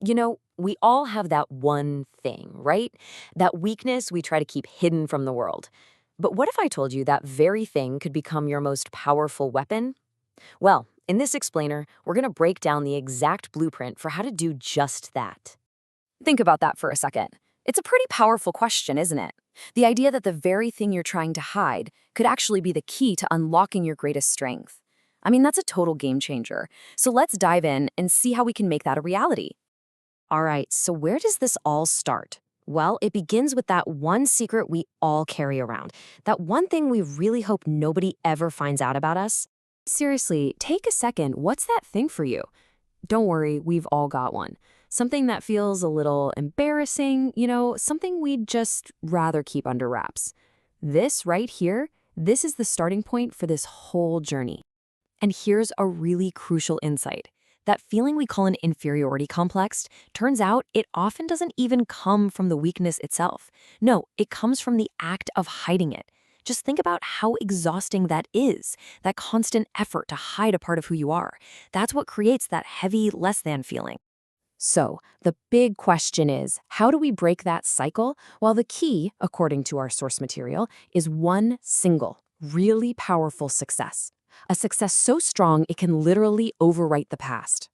We all have that one thing, right? That weakness we try to keep hidden from the world. But what if I told you that very thing could become your most powerful weapon? Well, in this explainer, we're going to break down the exact blueprint for how to do just that. Think about that for a second. It's a pretty powerful question, isn't it? The idea that the very thing you're trying to hide could actually be the key to unlocking your greatest strength. I mean, that's a total game changer. So let's dive in and see how we can make that a reality. All right, so where does this all start? Well, it begins with that one secret we all carry around. That one thing we really hope nobody ever finds out about us. Seriously, take a second. What's that thing for you? Don't worry, we've all got one. Something that feels a little embarrassing, something we'd just rather keep under wraps. This right here, this is the starting point for this whole journey. And here's a really crucial insight. That feeling we call an inferiority complex, turns out it often doesn't even come from the weakness itself. No, it comes from the act of hiding it. Just think about how exhausting that is, that constant effort to hide a part of who you are. That's what creates that heavy, less than feeling. So, the big question is, how do we break that cycle? Well, the key, according to our source material, is one single, really powerful success. A success so strong it can literally overwrite the past.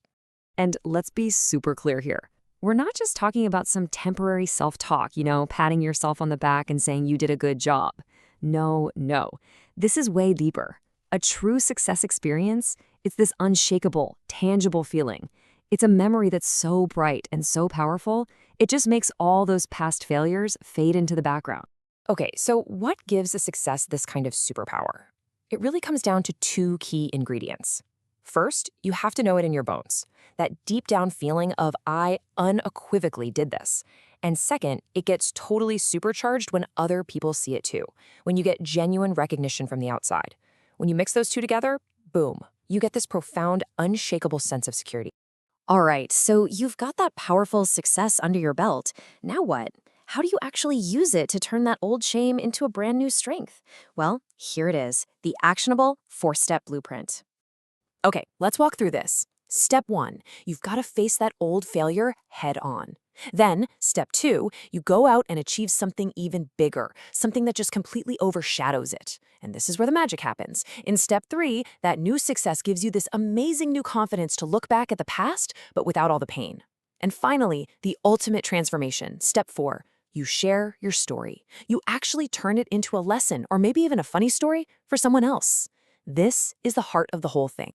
And let's be super clear here. We're not just talking about some temporary self-talk, patting yourself on the back and saying you did a good job. No, no. This is way deeper. A true success experience, it's this unshakable, tangible feeling. It's a memory that's so bright and so powerful, it just makes all those past failures fade into the background. Okay, so what gives a success this kind of superpower? It really comes down to two key ingredients. First, you have to know it in your bones. That deep down feeling of I unequivocally did this. And second, it gets totally supercharged when other people see it too, when you get genuine recognition from the outside. When you mix those two together, boom, you get this profound, unshakable sense of security. All right, so you've got that powerful success under your belt. Now what? How do you actually use it to turn that old shame into a brand new strength? Well, here it is, the actionable 4-step blueprint. Okay, let's walk through this. Step 1, you've got to face that old failure head on. Then, step 2, you go out and achieve something even bigger, something that just completely overshadows it. And this is where the magic happens. In step 3, that new success gives you this amazing new confidence to look back at the past, but without all the pain. And finally, the ultimate transformation, step 4, you share your story. You actually turn it into a lesson, or maybe even a funny story, for someone else. This is the heart of the whole thing.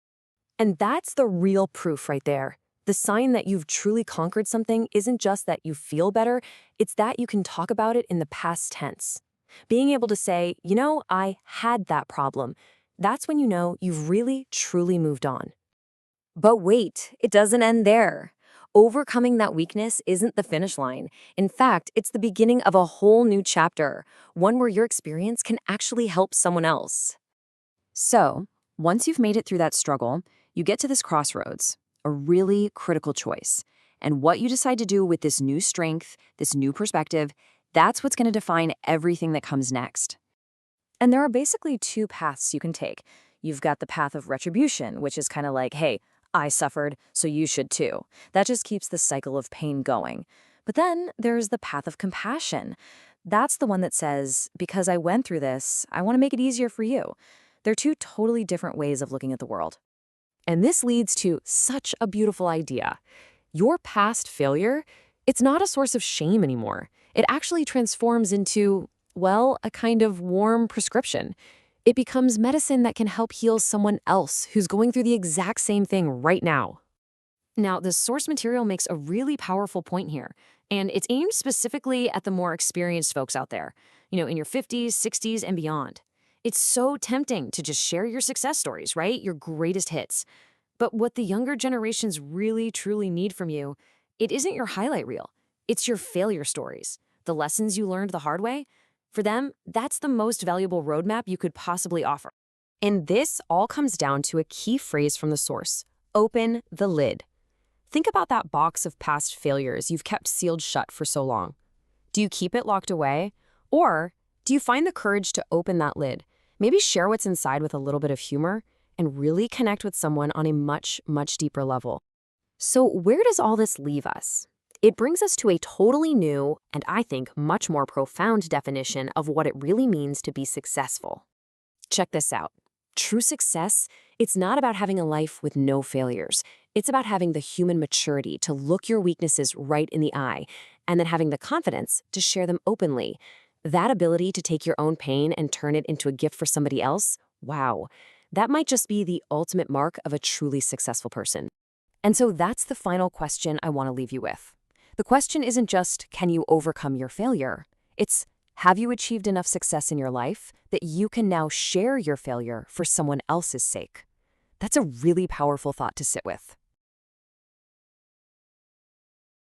And that's the real proof right there. The sign that you've truly conquered something isn't just that you feel better, it's that you can talk about it in the past tense. Being able to say, I had that problem, that's when you know you've really, truly moved on. But wait, it doesn't end there. Overcoming that weakness isn't the finish line. In fact, it's the beginning of a whole new chapter, one where your experience can actually help someone else. So, once you've made it through that struggle, you get to this crossroads, a really critical choice. And what you decide to do with this new strength, this new perspective, that's what's going to define everything that comes next. And there are basically two paths you can take. You've got the path of retribution, which is kind of like, hey, I suffered, so you should too. That just keeps the cycle of pain going. But then there's the path of compassion. That's the one that says, because I went through this, I want to make it easier for you. They're two totally different ways of looking at the world. And this leads to such a beautiful idea. Your past failure, it's not a source of shame anymore. It actually transforms into, well, a kind of warm prescription. It becomes medicine that can help heal someone else who's going through the exact same thing right now. Now, the source material makes a really powerful point here, and it's aimed specifically at the more experienced folks out there, in your 50s, 60s, and beyond. It's so tempting to just share your success stories, right? Your greatest hits. But what the younger generations really, truly need from you, it isn't your highlight reel. It's your failure stories, the lessons you learned the hard way. For them, that's the most valuable roadmap you could possibly offer. And this all comes down to a key phrase from the source: open the lid. Think about that box of past failures you've kept sealed shut for so long. Do you keep it locked away? Or do you find the courage to open that lid? Maybe share what's inside with a little bit of humor and really connect with someone on a much, much deeper level. So, where does all this leave us? It brings us to a totally new, and I think much more profound definition of what it really means to be successful. Check this out. True success, it's not about having a life with no failures. It's about having the human maturity to look your weaknesses right in the eye, and then having the confidence to share them openly. That ability to take your own pain and turn it into a gift for somebody else, wow, that might just be the ultimate mark of a truly successful person. And so that's the final question I want to leave you with. The question isn't just, can you overcome your failure? It's, have you achieved enough success in your life that you can now share your failure for someone else's sake? That's a really powerful thought to sit with.